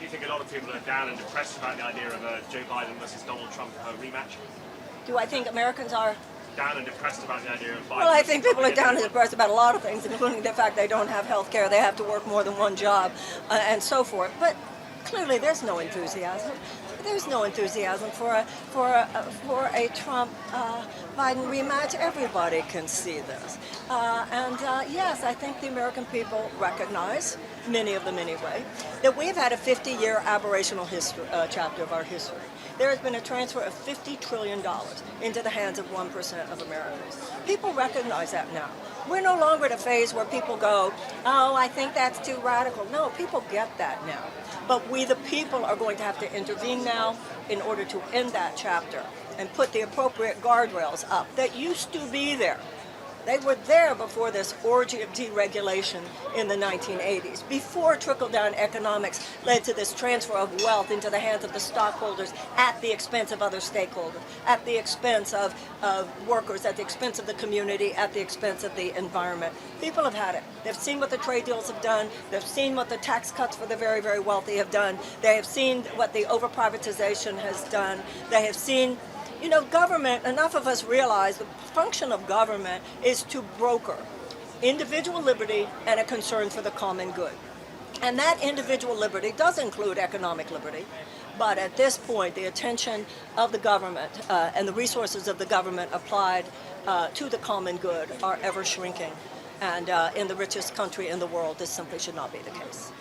Do you think a lot of people are down and depressed about the idea of a Joe Biden versus Donald Trump rematch? Do I think Americans are Down and depressed about the idea of Biden? Well, I think people are down and depressed about a lot of things, including the fact they don't have health care, they have to work more than one job, and so forth. But clearly, there's no enthusiasm. There's no enthusiasm for a Trump Biden rematch. Everybody can see this, yes, I think the American people recognize, many of them anyway, that we've had a 50-year aberrational history, chapter of our history. There has been a transfer of $50 trillion into the hands of 1% of Americans. People recognize that now. We're no longer at a phase where people go, oh, I think that's too radical. No, people get that now. But we, the people, are going to have to intervene now in order to end that chapter and put the appropriate guardrails up that used to be there. They were there before this orgy of deregulation in the 1980s, before trickle-down economics led to this transfer of wealth into the hands of the stockholders at the expense of other stakeholders, at the expense of workers, at the expense of the community, at the expense of the environment. People have had it. They've seen what the trade deals have done. They've seen what the tax cuts for the very, very wealthy have done. They have seen what the over-privatization has done. They have seen government, enough of us realize the function of government is to broker individual liberty and a concern for the common good. And that individual liberty does include economic liberty. But at this point, the attention of the government and the resources of the government applied to the common good are ever shrinking. And in the richest country in the world, this simply should not be the case.